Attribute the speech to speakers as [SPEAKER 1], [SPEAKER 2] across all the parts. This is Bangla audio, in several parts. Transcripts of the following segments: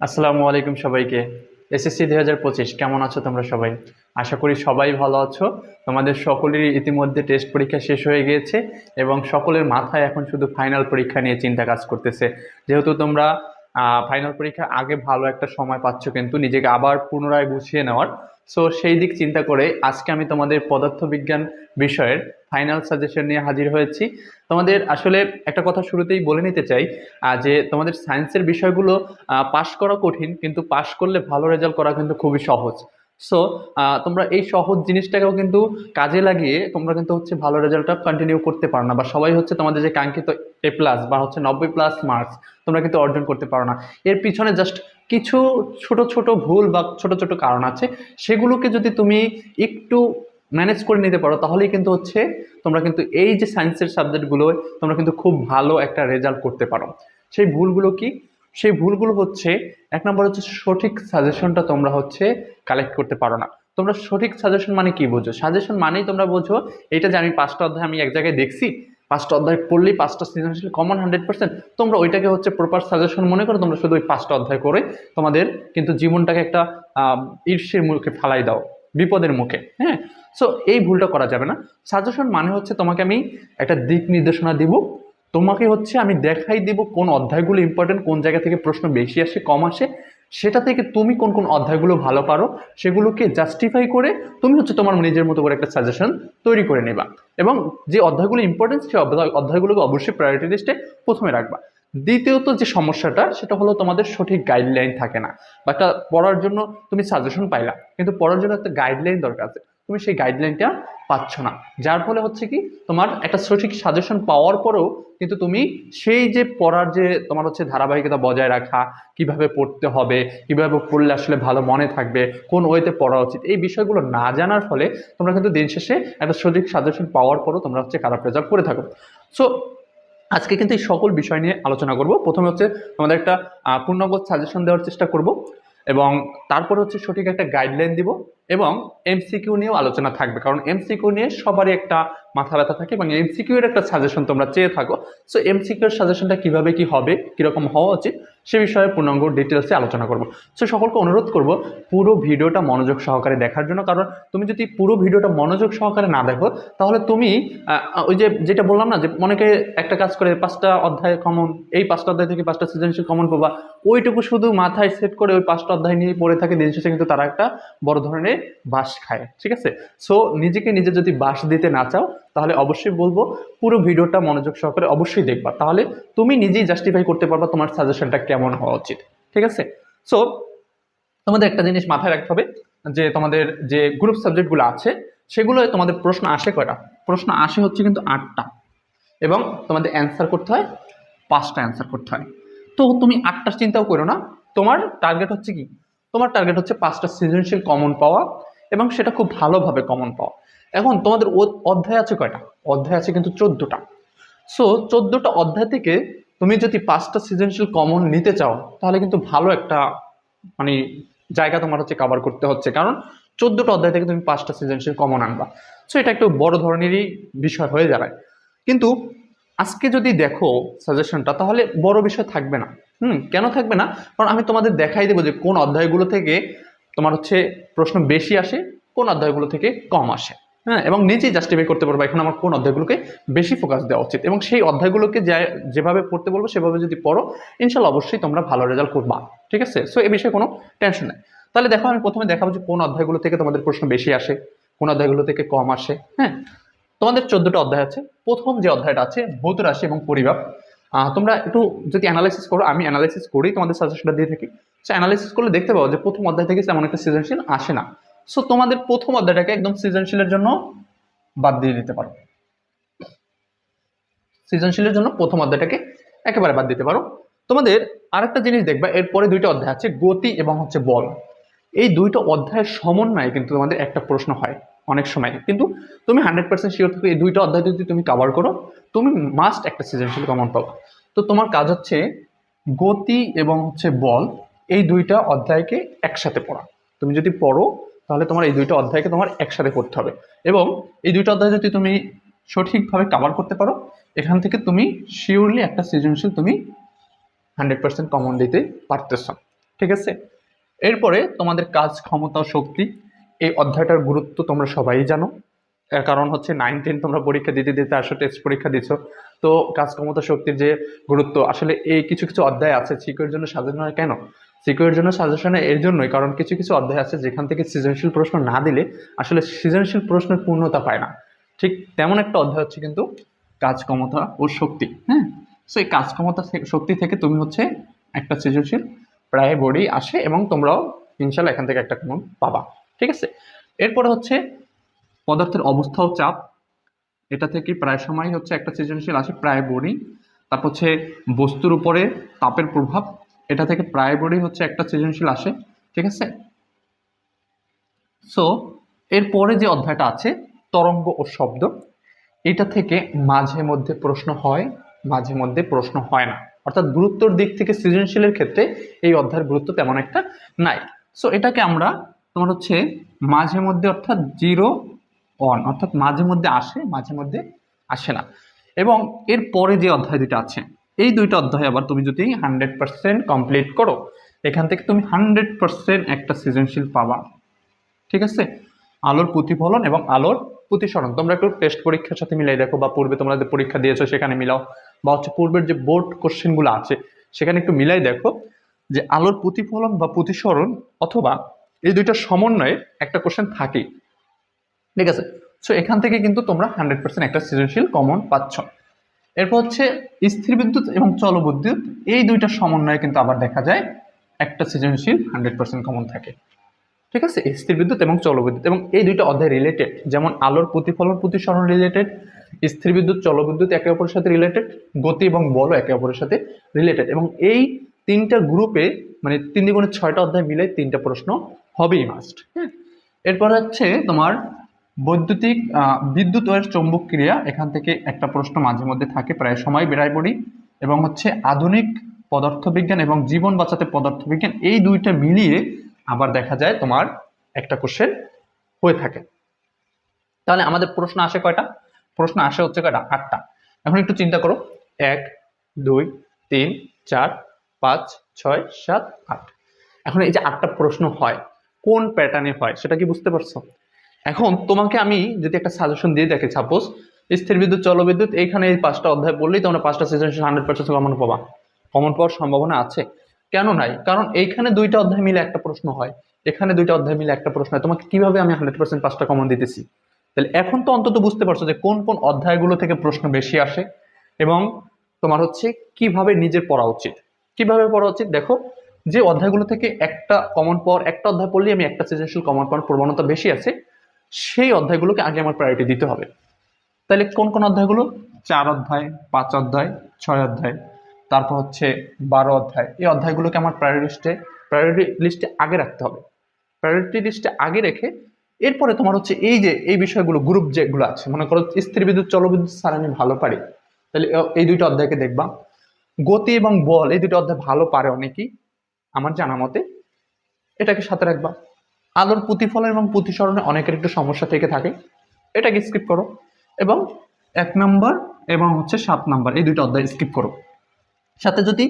[SPEAKER 1] আসসালামু আলাইকুম সবাইকে। এসএসসি 2025 কেমন আছো তোমরা সবাই? আশা করি সবাই ভালো আছো। তোমাদের সকলেরই ইতিমধ্যে টেস্ট পরীক্ষা শেষ হয়ে গিয়েছে এবং সকলের মাথায় এখন শুধু ফাইনাল পরীক্ষা নিয়ে চিন্তা কাজ করতেছে। যেহেতু তোমরা ফাইনাল পরীক্ষার আগে ভালো একটা সময় পাচ্ছ কিন্তু নিজেকে আবার পুনরায় গুছিয়ে নেওয়ার, সো সেই দিক চিন্তা করে আজকে আমি তোমাদের পদার্থবিজ্ঞান বিষয়ের ফাইনাল সাজেশন নিয়ে হাজির হয়েছি। তোমাদের আসলে একটা কথা শুরুতেই বলে নিতে চাই, যে তোমাদের সায়েন্সের বিষয়গুলো পাশ করা কঠিন, কিন্তু পাশ করলে ভালো রেজাল্ট করা কিন্তু খুবই সহজ। সো তোমরা এই সহজ জিনিসটাকেও কিন্তু কাজে লাগিয়ে তোমরা কিন্তু হচ্ছে ভালো রেজাল্টটা কন্টিনিউ করতে পারো না, বা সবাই হচ্ছে তোমাদের যে কাঙ্ক্ষিত A+ বা হচ্ছে 90+ মার্কস তোমরা কিন্তু অর্জন করতে পারো না। এর পিছনে জাস্ট কিছু ছোট ছোট ভুল বা ছোট ছোট কারণ আছে। সেগুলোকে যদি তুমি একটু ম্যানেজ করে নিতে পারো তাহলেই কিন্তু হচ্ছে তোমরা কিন্তু এই যে সায়েন্সের সাবজেক্টগুলো তোমরা কিন্তু খুব ভালো একটা রেজাল্ট করতে পারো। সেই ভুলগুলো কি? সেই ভুলগুলো হচ্ছে, এক নম্বর হচ্ছে সঠিক সাজেশনটা তোমরা হচ্ছে কালেক্ট করতে পারো না। তোমরা সঠিক সাজেশন মানে কি বোঝো? সাজেশন মানেই তোমরা বোঝো এটা যে আমি 5টা অধ্যায় আমি এক জায়গায় দেখছি, 5টা অধ্যায় পড়লেই 5টা সৃজনশীল কমন 100%, তোমরা ওইটাকে হচ্ছে প্রপার সাজেশন মনে করো। তোমরা শুধু ওই 5টা অধ্যায় করে তোমাদের কিন্তু জীবনটাকে একটা ঈর্ষের মুখে ফালাই দাও, বিপদের মুখে। হ্যাঁ, সো এই ভুলটা করা যাবে না। সাজেশন মানে হচ্ছে তোমাকে আমি একটা দিক নির্দেশনা দিব, তোমাকে হচ্ছে আমি দেখাই দিব কোন অধ্যায়গুলো ইম্পর্টেন্ট, কোন জায়গা থেকে প্রশ্ন বেশি আসে কম আসে, সেটা থেকে তুমি কোন কোন অধ্যায়গুলো ভালো পারো সেগুলোকে জাস্টিফাই করে তুমি হচ্ছে তোমার নিজের মতো করে একটা সাজেশন তৈরি করে নেবা। এবং যে অধ্যায়গুলো ইম্পর্টেন্ট সেই অধ্যায়গুলোকে অবশ্যই প্রায়োরিটি লিস্টে প্রথমে রাখবা। দ্বিতীয়ত যে সমস্যাটা সেটা হলো তোমাদের সঠিক গাইডলাইন থাকে না, বা একটা পড়ার জন্য তুমি সাজেশন পাইলা কিন্তু পড়ার জন্য একটা গাইডলাইন দরকার আছে, তুমি সেই গাইডলাইনটা পাচ্ছ না। যার ফলে হচ্ছে কি, তোমার একটা সঠিক সাজেশন পাওয়ার পরেও কিন্তু তুমি সেই যে পড়ার যে তোমার হচ্ছে ধারাবাহিকতা বজায় রাখা, কিভাবে পড়তে হবে, কিভাবে পড়লে আসলে ভালো মনে থাকবে, কোন ওয়েতে পড়া উচিত, এই বিষয়গুলো না জানার ফলে তোমরা কিন্তু দিন শেষে একটা সঠিক সাজেশন পাওয়ার পরও তোমরা হচ্ছে খারাপ রেজাল্ট করে থাকো। সো আজকে কিন্তু এই সকল বিষয় নিয়ে আলোচনা করব। প্রথমে হচ্ছে আমাদের একটা পূর্ণাঙ্গ সাজেশন দেওয়ার চেষ্টা করব, এবং তারপর হচ্ছে সঠিক একটা গাইডলাইন দিব, এবং এমসিকিউ নিয়েও আলোচনা থাকবে, কারণ এমসিকিউ নিয়ে সবারই একটা মাথা ব্যথা থাকে এবং এমসিকিউ এর একটা সাজেশন তোমরা চেয়ে থাকো। সো এমসিকিউ এর সাজেশনটা কিভাবে কি হবে, কিরকম হওয়া উচিত, সে বিষয়ে পূর্ণাঙ্গ ডিটেলসে আলোচনা করব। সো সকলকে অনুরোধ করব পুরো ভিডিওটা মনোযোগ সহকারে দেখার জন্য, কারণ তুমি যদি পুরো ভিডিওটা মনোযোগ সহকারে না দেখো তাহলে তুমি ওই যে যেটা বললাম না, যে মনেকে একটা কাজ করে 5টা অধ্যায় কমন, এই 5টা অধ্যায় থেকে 5টা সৃজনশীল কমন পাবা, ওইটুকু শুধু মাথায় সেট করে ওই 5টা অধ্যায় নিয়ে পড়ে থাকে, দিন শেষে কিন্তু তারা একটা বড় ধরনের বাস খায়। ঠিক আছে? সো নিজেকে নিজে যদি বাস দিতে না চাও তাহলে অবশ্যই বলবো পুরো ভিডিওটা মনোযোগ সহকারে অবশ্যই দেখবা, তাহলে তুমি নিজেই জাস্টিফাই করতে পারবা তোমার সাজেশনটা কেমন হওয়া উচিত। ঠিক আছে? সো তোমাদের একটা জিনিস মাথায় রাখতে হবে, যে তোমাদের যে গ্রুপ সাবজেক্টগুলো আছে সেগুলো তোমাদের প্রশ্ন আসে কয়টা? প্রশ্ন আসে হচ্ছে কিন্তু 8টা, এবং তোমাদের অ্যান্সার করতে হয় 5টা অ্যান্সার করতে হয়। তো তুমি 8টা চিন্তাও করো না, তোমার টার্গেট হচ্ছে কি? তোমার টার্গেট হচ্ছে 5টা সৃজনশীল কমন পাওয়া, এবং সেটা খুব ভালোভাবে কমন পাওয়া। এখন তোমাদের অধ্যায় আছে কয়টা? অধ্যায় আছে কিন্তু 14টা। সো 14টা অধ্যায় থেকে তুমি যদি 5টা সৃজনশীল কমন নিতে চাও তাহলে কিন্তু ভালো একটা মানে জায়গা তোমার হচ্ছে কভার করতে হচ্ছে, কারণ 14টা অধ্যায় থেকে তুমি 5টা সৃজনশীল কমন আনবা। সো এটা একটু বড় ধরনেরই বিষয় হয়ে দাঁড়ায়। কিন্তু আজকে যদি দেখো সাজেশনটা তাহলে বড় বিষয় থাকবে না। কেন থাকবে না? কারণ আমি তোমাদের দেখাই দেবো যে কোন অধ্যায়গুলো থেকে তোমার হচ্ছে প্রশ্ন বেশি আসে, কোন অধ্যায়গুলো থেকে কম আসে। হ্যাঁ, এবং নিজেই জাস্টিফাই করতে পারবো এখন আমার কোন অধ্যায়গুলোকে বেশি ফোকাস দেওয়া উচিত, এবং সেই অধ্যায়গুলোকে যেভাবে পড়তে বলবো সেভাবে যদি পড়ো ইনশাল্লাহ অবশ্যই তোমরা ভালো রেজাল্ট করবা। ঠিক আছে? সো এ বিষয়ে কোনো টেনশন নেই। তাহলে দেখো আমি প্রথমে দেখাবো যে কোন অধ্যায়গুলো থেকে তোমাদের প্রশ্ন বেশি আসে, কোন অধ্যায়গুলো থেকে কম আসে। হ্যাঁ, তোমাদের 14টা অধ্যায় আছে। প্রথম যে অধ্যায়টা আছে ভৌত রাশি এবং পরিমাপ, তোমরা একটু যদি অ্যানালাইসিস করো, আমি অ্যানালাইসিস করেই তোমাদের সাজেশনটা দিয়ে থাকি। সো অ্যানালাইসিস করলে দেখতে পাবো যে প্রথম অধ্যায় থেকে তেমন একটা সৃজনশীল আসে না। সো তোমাদের প্রথম অধ্যায়টাকে একদম সৃজনশীলের জন্য বাদ দিয়ে দিতে পারো। সৃজনশীলের জন্য প্রথম অধ্যায়টাকে একেবারে বাদ দিতে পারো। তোমাদের আরেকটা জিনিস দেখবা, এরপরে 2টা অধ্যায় আছে গতি এবং হচ্ছে বল। এই 2টা অধ্যায়ের সমন্বয়ে কিন্তু তোমাদের একটা প্রশ্ন হয় অনেক সময়, কিন্তু তুমি 100% শিওর থাকো এই 2টা অধ্যায় যদি তুমি কভার করো তুমি মাস্ট একটা সৃজনশীল কমন পাবা। তো তোমার কাজ হচ্ছে গতি এবং হচ্ছে বল, এই 2টা অধ্যায়কে একসাথে পড়া। তুমি যদি পড়ো তাহলে তোমার এই 2টা অধ্যায়কে তোমার একসাথে পড়তে হবে, এবং এই 2টা অধ্যায় যদি তুমি সঠিকভাবে কভার করতে পারো এখান থেকে তুমি শিওরলি একটা সৃজনশীল তুমি 100% কমন দিতে পারতেছ। ঠিক আছে। এরপরে তোমাদের কাজ, ক্ষমতা ও শক্তি, এই অধ্যায়টার গুরুত্ব তোমরা সবাই জানো। এর কারণ হচ্ছে 9-10 তোমরা পরীক্ষা দিতে দিতে আসলে টেস্ট পরীক্ষা দিছো। তো কাজ, ক্ষমতা, শক্তির যে গুরুত্ব, আসলে এই কিছু কিছু অধ্যায় আছে সিকিউর জন্য সাজানো হয়। কেন সিকিউর জন্য সাজেশন এর জন্যই, কারণ কিছু কিছু অধ্যায় আছে যেখান থেকে সৃজনশীল প্রশ্ন না দিলে আসলে সৃজনশীল প্রশ্নের পূর্ণতা পায় না। ঠিক তেমন একটা অধ্যায় হচ্ছে কিন্তু কাজ, ক্ষমতা ও শক্তি। হ্যাঁ, সো এই কাজ, ক্ষমতা, শক্তি থেকে তুমি হচ্ছে একটা সৃজনশীল প্রায় বোর্ডই আসে এবং তোমরাও ইনশাল্লাহ এখান থেকে একটা কমন পাবা। ঠিক আছে। এরপরে হচ্ছে পদার্থের অবস্থা ও চাপ, এটা থেকে প্রায় সময় হচ্ছে একটা সৃজনশীল আসে প্রায় বোর্ডই। তারপর হচ্ছে বস্তুর উপরে তাপের প্রভাব, এটা থেকে প্রায় বোর্ডই হচ্ছে একটা সৃজনশীল আসে। ঠিক আছে। সো এরপরে যে অধ্যায়টা আছে তরঙ্গ ও শব্দ, এটা থেকে মাঝে মধ্যে প্রশ্ন হয়, মাঝে মধ্যে প্রশ্ন হয় না। অর্থাৎ গুরুত্বর দিক থেকে সৃজনশীলের ক্ষেত্রে এই অধ্যায়ের গুরুত্ব তেমন একটা নাই। সো এটাকে আমরা তোমার হচ্ছে মাঝে মধ্যে, অর্থাৎ 0-1, অর্থাৎ মাঝে মধ্যে আসে, মাঝে মধ্যে আসে না। এবং এর পরে যে অধ্যায় দুটো আছে, এই দুইটা অধ্যায় আবার তুমি যদি 100% কমপ্লিট করো, এখান থেকে তুমি 100% একটা সৃজনশীল পাবা। ঠিক আছে। আলোর প্রতিফলন এবং আলোর প্রতিসরণ তোমরা একটু টেস্ট পরীক্ষার সাথে মিলাই দেখো, বা পূর্বে তোমরা যে পরীক্ষা দিয়েছো সেখানে মিলাও, বা হচ্ছে পূর্বের যে বোর্ড কোশ্চেনগুলো আছে সেখানে একটু মিলাই দেখো যে আলোর প্রতিফলন বা প্রতিসরণ অথবা এই দুইটার সমন্বয়ে একটা কোশ্চেন থাকে। ঠিক আছে। সো এখান থেকে কিন্তু তোমরা 100% একটা সৃজনশীল কমন পাচ্ছ। এরপর হচ্ছে স্থির বিদ্যুৎ এবং জলবিদ্যুৎ, এই দুইটার সমন্বয়ে কিন্তু আবার দেখা যায় একটা সৃজনশীল 100% কমন থাকে। ঠিক আছে। স্থির বিদ্যুৎ এবং জলবিদ্যুৎ, এবং এই দুইটা অধ্যায় রিলেটেড, যেমন আলোর প্রতিফলন প্রতিসরণ রিলেটেড, স্থির বিদ্যুৎ জলবিদ্যুৎ একে অপরের সাথে রিলেটেড, গতি এবং বলও একে অপরের সাথে রিলেটেড। এবং এই তিনটা গ্রুপে মানে 3 × 6টা অধ্যায় মিলে 3টা প্রশ্ন হবেই মাস্ট। হ্যাঁ। এরপর হচ্ছে তোমার বৈদ্যুতিক বিদ্যুৎ ও চৌম্বক ক্রিয়া, এখান থেকে একটা প্রশ্ন মাঝে মধ্যে থাকে, প্রায় সময় বেড়ায় পড়ি। এবং হচ্ছে আধুনিক পদার্থবিজ্ঞান এবং জীবন বাঁচাতে পদার্থবিজ্ঞান, এই দুইটা মিলিয়ে আবার দেখা যায় তোমার একটা কোশ্চেন হয়ে থাকে। তাহলে আমাদের প্রশ্ন আসে কয়টা? প্রশ্ন আসে হচ্ছে কয়টা? 8টা। এখন একটু চিন্তা করো, 1, 2, 3, 4, 5, 6, 7, 8। এখন এই যে 8টা প্রশ্ন হয়, কোন প্যাটার্নে হয় সেটা কি বুঝতে পারছো? এখন তোমাকে আমি যদি একটা সাজেশন দিয়ে দেখি, সাপোজ স্থির বিদ্যুৎ জলবিদ্যুৎ, এইখানে এই 5টা অধ্যায় পড়লেই তোমরা 5টা সৃজনশীল 100% কমন পাবা। কমন পাওয়ার সম্ভাবনা আছে? কেন নাই? কারণ এইখানে 2টা অধ্যায় মিলে একটা প্রশ্ন হয়, এখানে 2টা অধ্যায় মিলে একটা প্রশ্ন হয়। তোমাকে কিভাবে আমি 100% 5টা কমন দিতেছি? তাহলে এখন তো অন্তত বুঝতে পারছো যে কোন কোন অধ্যায়গুলো থেকে প্রশ্ন বেশি আসে, এবং তোমার হচ্ছে কিভাবে নিজের পড়া উচিত। কিভাবে পড়া উচিত দেখো, যে অধ্যায়গুলো থেকে একটা কমন পাওয়ার, একটা অধ্যায় পড়লে আমি একটা সৃজনশীল কমন পাওয়ার প্রবণতা বেশি আছে, সেই অধ্যায়গুলোকে আগে আমার প্রায়োরিটি দিতে হবে। তাহলে কোন কোন অধ্যায়গুলো? 4 অধ্যায়, 5 অধ্যায়, 6 অধ্যায়, তারপর হচ্ছে 12 অধ্যায়, এই অধ্যায়গুলোকে আমার প্রায়োরিটি লিস্টে আগে রাখতে হবে। প্রায়োরিটি লিস্টে আগে রেখে এরপরে তোমার হচ্ছে এই যে এই বিষয়গুলো গ্রুপ যেগুলো আছে, মনে করো স্থির বিদ্যুৎ জলবিদ্যুৎ স্যার আমি ভালো পারি, তাহলে এই 2টা অধ্যায়কে দেখবা। গতি এবং বল, এই 2টা অধ্যায় ভালো পারে অনেকেই আমার জানা মতে, এটাকে সাথে রাখবা। আলোর প্রতিফলন এবং প্রতিসরণে অনেকের একটু সমস্যা থেকে থাকে, এটাকে স্কিপ করো। এবং 1 নম্বর এবং হচ্ছে 7 নম্বর, এই 2টা অধ্যায় স্কিপ করো। সাথে যদি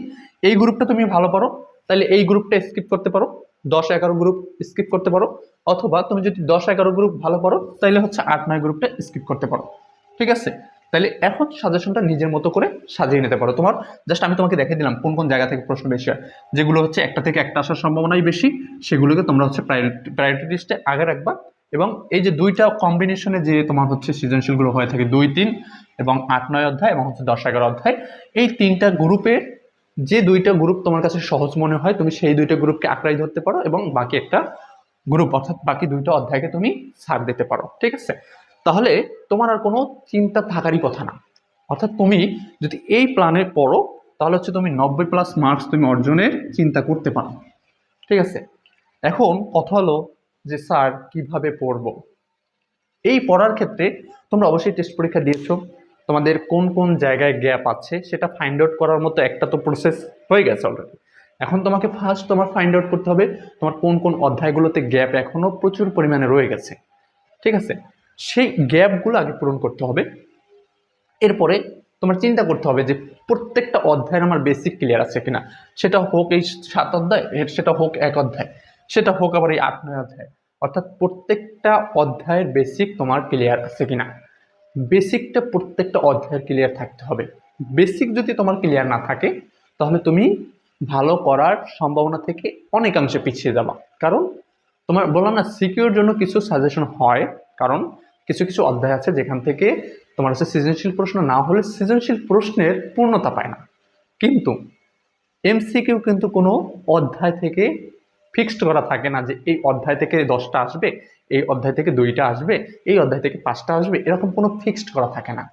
[SPEAKER 1] এই গ্রুপটা তুমি ভালো পারো তাহলে এই গ্রুপটা স্কিপ করতে পারো, 10-11 গ্রুপ স্কিপ করতে পারো। অথবা তুমি যদি 10-11 গ্রুপ ভালো পারো তাহলে হচ্ছে 8-9 গ্রুপটা স্কিপ করতে পারো। ঠিক আছে। তাহলে এখন সাজেশনটা নিজের মতো করে সাজিয়ে নিতে পারো। তোমার জাস্ট আমি তোমাকে দেখিয়ে দিলাম কোন কোন জায়গা থেকে প্রশ্ন বেশি হয়, যেগুলো হচ্ছে একটা থেকে একটা আসার সম্ভাবনাই বেশি, সেগুলোকে তোমরা হচ্ছে প্রায়োরিটি লিস্টে আগে রাখবা। এবং এই যে 2টা কম্বিনেশনে যে তোমার হচ্ছে সৃজনশীলগুলো হয়ে থাকে 2-3 এবং 8-9 অধ্যায় এবং হচ্ছে 10-11 অধ্যায়, এই 3টা গ্রুপে যে 2টা গ্রুপ তোমার কাছে সহজ মনে হয় তুমি সেই 2টা গ্রুপকে আঁকড়াই ধরতে পারো, এবং বাকি একটা গ্রুপ অর্থাৎ বাকি 2টা অধ্যায়কে তুমি ছাড় দিতে পারো। ঠিক আছে। তাহলে তোমার আর কোনো চিন্তা থাকারই কথা না। অর্থাৎ তুমি যদি এই প্ল্যানে পড়ো তাহলে হচ্ছে তুমি 90+ মার্কস তুমি অর্জনের চিন্তা করতে পারো। ঠিক আছে। এখন কথা হলো যে স্যার কিভাবে পড়বো। এই পড়ার ক্ষেত্রে তোমরা অবশ্যই টেস্ট পরীক্ষা দিয়েছো, তোমাদের কোন কোন জায়গায় গ্যাপ আছে সেটা ফাইন্ড আউট করার মতো একটা তো প্রসেস হয়ে গেছে অলরেডি। এখন তোমাকে ফার্স্ট তোমার ফাইন্ড আউট করতে হবে তোমার কোন কোন অধ্যায়গুলোতে গ্যাপ এখনো প্রচুর পরিমাণে রয়ে গেছে। ঠিক আছে। সেই গ্যাপগুলো আগে পূরণ করতে হবে। এরপরে তোমার চিন্তা করতে হবে যে প্রত্যেকটা অধ্যায়ের আমার বেসিক ক্লিয়ার আছে কিনা, সেটা হোক এই 7 অধ্যায়, সেটা হোক 1 অধ্যায়, সেটা হোক আবার এই 8-9 অধ্যায়, অর্থাৎ প্রত্যেকটা অধ্যায়ের বেসিক তোমার ক্লিয়ার আছে কিনা। বেসিকটা প্রত্যেকটা অধ্যায়ের ক্লিয়ার থাকতে হবে। বেসিক যদি তোমার ক্লিয়ার না থাকে তাহলে তুমি ভালো করার সম্ভাবনা থেকে অনেকাংশে পিছিয়ে যাবা। কারণ তোমার বললাম না, সিকিউর জন্য কিছু সাজেশন হয়, কারণ কিছু কিছু অধ্যায় আছে যেখান থেকে তোমার হচ্ছে সৃজনশীল প্রশ্ন না হলে সৃজনশীল প্রশ্নের পূর্ণতা পায় না। কিন্তু এমসিকিউ কিন্তু কোনো অধ্যায় থেকে ফিক্সড করা থাকে না যে এই অধ্যায় থেকে 10টা আসবে, এই অধ্যায় থেকে 2টা আসবে, এই অধ্যায় থেকে 5টা আসবে, এরকম কোনো ফিক্সড করা থাকে না।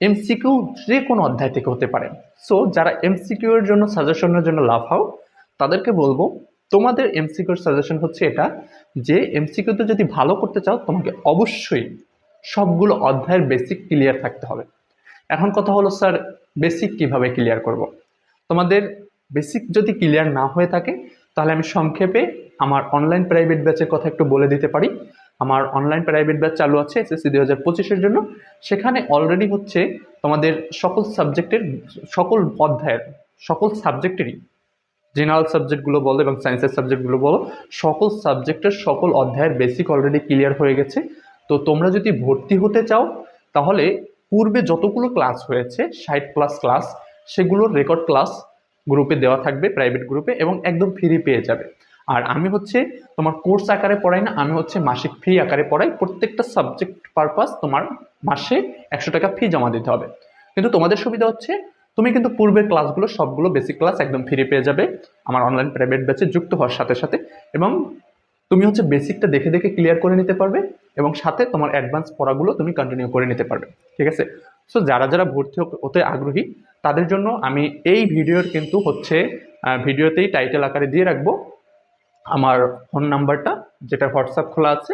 [SPEAKER 1] এমসিকিউ যে কোনো অধ্যায় থেকে হতে পারে। সো যারা এমসিকিউ এর জন্য সাজেশনের জন্য লাফাও, তাদেরকে বলবো তোমাদের এমসিকিউর সাজেশন হচ্ছে এটা, যে এমসিকিউতে যদি ভালো করতে চাও তোমাকে অবশ্যই সবগুলো অধ্যায়ের বেসিক ক্লিয়ার থাকতে হবে। এখন কথা হলো স্যার, বেসিক কিভাবে ক্লিয়ার করব? তোমাদের বেসিক যদি ক্লিয়ার না হয়ে থাকে তাহলে আমি সংক্ষেপে আমার অনলাইন প্রাইভেট ব্যাচের কথা একটু বলে দিতে পারি। আমার অনলাইন প্রাইভেট ব্যাচ চালু আছে এসএসসি 2025-এর জন্য। সেখানে অলরেডি হচ্ছে তোমাদের সকল সাবজেক্টের, সকল অধ্যায়ের, সকল সাবজেক্টেরই, জেনারেল সাবজেক্টগুলো বলো এবং সায়েন্সের সাবজেক্টগুলো বলো, সকল সাবজেক্টের সকল অধ্যায়ের বেসিক অলরেডি ক্লিয়ার হয়ে গেছে। তো তোমরা যদি ভর্তি হতে চাও তাহলে পূর্বে যতগুলো ক্লাস হয়েছে 60+ ক্লাস, সেগুলোর রেকর্ড ক্লাস গ্রুপে দেওয়া থাকবে, প্রাইভেট গ্রুপে, এবং একদম ফ্রি পেয়ে যাবে। আর আমি হচ্ছে তোমার কোর্স আকারে পড়াই না, আমি হচ্ছে মাসিক ফি আকারে পড়াই। প্রত্যেকটা সাবজেক্ট পারপাস তোমার মাসে 100 টাকা ফি জমা দিতে হবে। কিন্তু তোমাদের সুবিধা হচ্ছে তুমি কিন্তু পূর্বের ক্লাসগুলো সবগুলো বেসিক ক্লাস একদম ফ্রি পেয়ে যাবে আমার অনলাইন প্রাইভেট ব্যাচে যুক্ত হওয়ার সাথে সাথে। এবং তুমি হচ্ছে বেসিকটা দেখে দেখে ক্লিয়ার করে নিতে পারবে এবং সাথে তোমার অ্যাডভান্স পড়াগুলো তুমি কন্টিনিউ করে নিতে পারবে। ঠিক আছে? সো যারা যারা ভর্তি হতে আগ্রহী তাদের জন্য আমি এই ভিডিওর কিন্তু হচ্ছে ভিডিওতেই টাইটেল আকারে দিয়ে রাখবো আমার ফোন নাম্বারটা, যেটা হোয়াটসঅ্যাপ খোলা আছে।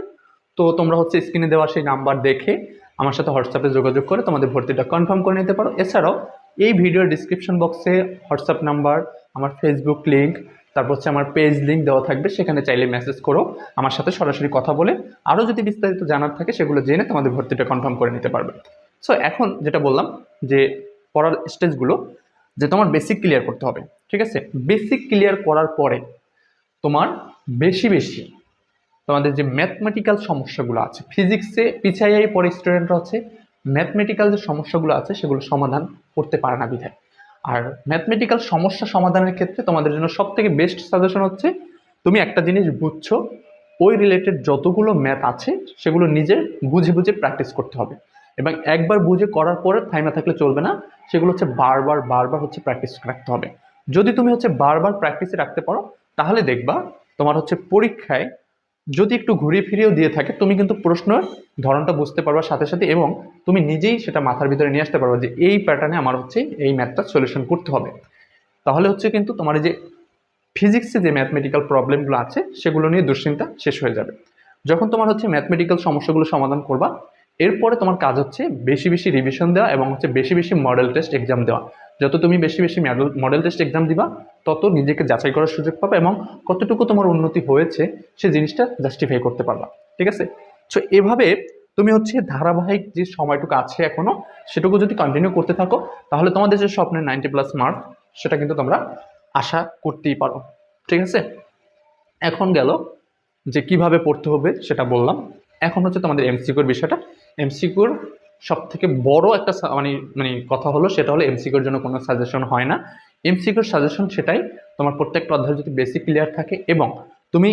[SPEAKER 1] তো তোমরা হচ্ছে স্ক্রিনে দেওয়া সেই নাম্বার দেখে আমার সাথে হোয়াটসঅ্যাপে যোগাযোগ করে তোমাদের ভর্তিটা কনফার্ম করে নিতে পারো। এছাড়াও এই ভিডিওর ডিসক্রিপশন বক্সে হোয়াটসঅ্যাপ নাম্বার, আমার ফেসবুক লিঙ্ক, তারপর হচ্ছে আমার পেজ লিঙ্ক দেওয়া থাকবে, সেখানে চাইলে মেসেজ করো, আমার সাথে সরাসরি কথা বলে আরও যদি বিস্তারিত জানার থাকে সেগুলো জেনে তোমাদের ভর্তিটা কনফার্ম করে নিতে পারবে। সো এখন যেটা বললাম যে পড়ার স্টেজগুলো, যে তোমার বেসিক ক্লিয়ার করতে হবে। ঠিক আছে? বেসিক ক্লিয়ার করার পরে তোমার বেশি বেশি তোমাদের যে ম্যাথমেটিক্যাল সমস্যাগুলো আছে, ফিজিক্সে পিছাইয়াই পরে স্টুডেন্টরা হচ্ছে ম্যাথমেটিক্যাল যে সমস্যাগুলো আছে সেগুলো সমাধান করতে পারে না বিধায়। আর ম্যাথমেটিক্যাল সমস্যা সমাধানের ক্ষেত্রে তোমাদের জন্য সব থেকে বেস্ট সাজেশন হচ্ছে তুমি একটা জিনিস বুঝছো, ওই রিলেটেড যতগুলো ম্যাথ আছে সেগুলো নিজে বুঝে বুঝে প্র্যাকটিস করতে হবে। এবং একবার বুঝে করার পরে থাইমা থাকলে চলবে না, সেগুলো হচ্ছে বারবার বারবার হচ্ছে প্র্যাকটিস রাখতে হবে। যদি তুমি হচ্ছে বারবার প্র্যাকটিসে রাখতে পারো তাহলে দেখবা তোমার হচ্ছে পরীক্ষায় যদি একটু ঘুরিয়ে ফিরিয়েও দিয়ে থাকে তুমি কিন্তু প্রশ্নের ধরনটা বুঝতে পারবা সাথে সাথে, এবং তুমি নিজেই সেটা মাথার ভিতরে নিয়ে আসতে পারবা যে এই প্যাটার্নে আমার হচ্ছে এই ম্যাথটা সলিউশন করতে হবে। তাহলে হচ্ছে কিন্তু তোমার এই যে ফিজিক্সে যে ম্যাথমেটিক্যাল প্রবলেমগুলো আছে সেগুলো নিয়ে দুশ্চিন্তা শেষ হয়ে যাবে। যখন তোমার হচ্ছে ম্যাথমেটিক্যাল সমস্যাগুলো সমাধান করবা, এরপরে তোমার কাজ হচ্ছে বেশি বেশি রিভিশন দেওয়া এবং হচ্ছে বেশি বেশি মডেল টেস্ট এক্সাম দেওয়া। যত তুমি বেশি বেশি মডেল টেস্ট এক্সাম দিবা তত নিজেকে যাচাই করার সুযোগ পাবে এবং কতটুকু তোমার উন্নতি হয়েছে সে জিনিসটা জাস্টিফাই করতে পারবা। ঠিক আছে? সো এভাবে তুমি হচ্ছে ধারাবাহিক যে সময়টুকু আছে এখনো, সেটুকু যদি কন্টিনিউ করতে থাকো তাহলে তোমাদের যে স্বপ্নের 90+ মার্ক সেটা কিন্তু তোমরা আশা করতেই পারো। ঠিক আছে? এখন গেল যে কিভাবে পড়তে হবে সেটা বললাম। এখন হচ্ছে তোমাদের এমসিকিউর বিষয়টা। এমসিকিউর সব থেকে বড় একটা মানে মানে কথা হলো সেটা হলো এমসিকিউর জন্য কোনো সাজেশন হয় না। এমসিকিউর সাজেশন সেটাই তোমার প্রত্যেকটা অধ্যায় যদি বেসিক ক্লিয়ার থাকে এবং তুমি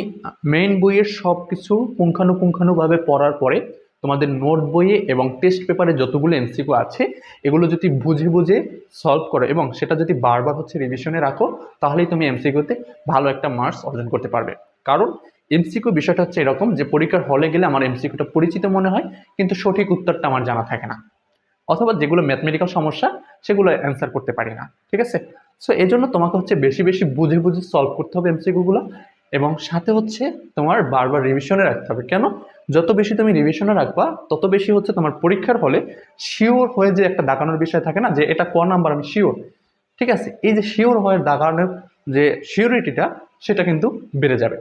[SPEAKER 1] মেইন বইয়ের সব কিছু পুঙ্খানুপুঙ্খানুভাবে পড়ার পরে তোমাদের নোট বইয়ে এবং টেস্ট পেপারে যতগুলো এমসিকিউ আছে এগুলো যদি বুঝে বুঝে সলভ করো এবং সেটা যদি বারবার হচ্ছে রিভিশনে রাখো, তাহলেই তুমি এমসিকিউতে ভালো একটা মার্কস অর্জন করতে পারবে। কারণ এমসিকিউ বিষয়টা হচ্ছে এরকম যে পরীক্ষার হলে গেলে আমার এমসিকিউটা পরিচিত মনে হয় কিন্তু সঠিক উত্তরটা আমার জানা থাকে না, অথবা যেগুলো ম্যাথমেটিক্যাল সমস্যা সেগুলো অ্যান্সার করতে পারি না। ঠিক আছে? সো এই জন্য তোমাকে হচ্ছে বেশি বেশি বুঝে বুঝে সলভ করতে হবে এমসিকিউগুলো এবং সাথে হচ্ছে তোমার বারবার রিভিশনে রাখতে হবে। কেন? যত বেশি তুমি রিভিশনে রাখবা তত বেশি হচ্ছে তোমার পরীক্ষার হলে শিওর হয়ে যে একটা দাগানোর বিষয় থাকে না যে এটা ক নাম্বার আমি শিওর। ঠিক আছে? এই যে শিওর হয়ে দাগানোর যে শিওরিটিটা সেটা কিন্তু বেড়ে যাবে।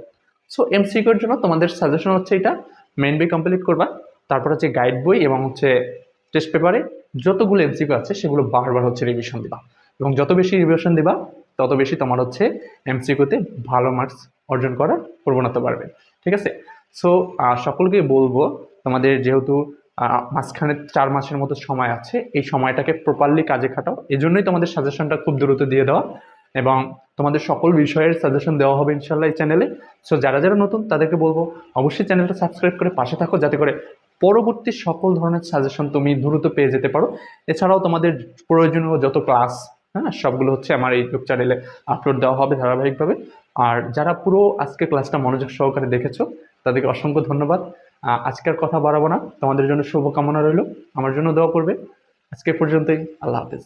[SPEAKER 1] সো এমসিকিউর জন্য তোমাদের সাজেশন হচ্ছে এটা, মেইন বই কমপ্লিট করবা, তারপর হচ্ছে গাইড বই এবং হচ্ছে টেস্ট পেপারে যতগুলো এমসিকিউ আছে সেগুলো বারবার হচ্ছে রিভিশন দিবা, এবং যত বেশি রিভিশন দিবা তত বেশি তোমার হচ্ছে এমসিকিউতে ভালো মার্কস অর্জন করার প্রবণতা বাড়বে। ঠিক আছে? সো সকলকে বলবো, তোমাদের যেহেতু মাঝখানে 4 মাসের মতো সময় আছে, এই সময়টাকে প্রপারলি কাজে খাটাও। এই জন্যই তোমাদের সাজেশনটা খুব দ্রুত দিয়ে দেওয়া, এবং তোমাদের সকল বিষয়ের সাজেশন দেওয়া হবে ইনশাল্লাহ এই চ্যানেলে। সো যারা যারা নতুন তাদেরকে বলবো অবশ্যই চ্যানেলটা সাবস্ক্রাইব করে পাশে থাকো, যাতে করে পরবর্তী সকল ধরনের সাজেশন তুমি দ্রুত পেয়ে যেতে পারো। এছাড়াও তোমাদের প্রয়োজনীয় যত ক্লাস, হ্যাঁ, সবগুলো হচ্ছে আমার এই ইউটিউব চ্যানেলে আপলোড দেওয়া হবে ধারাবাহিকভাবে। আর যারা পুরো আজকে ক্লাসটা মনোযোগ সহকারে দেখেছো তাদেরকে অসংখ্য ধন্যবাদ। আজকের কথা বাড়াবো না, তোমাদের জন্য শুভকামনা রইল, আমার জন্য দোয়া করবে। আজকে পর্যন্তই, আল্লাহ হাফেজ।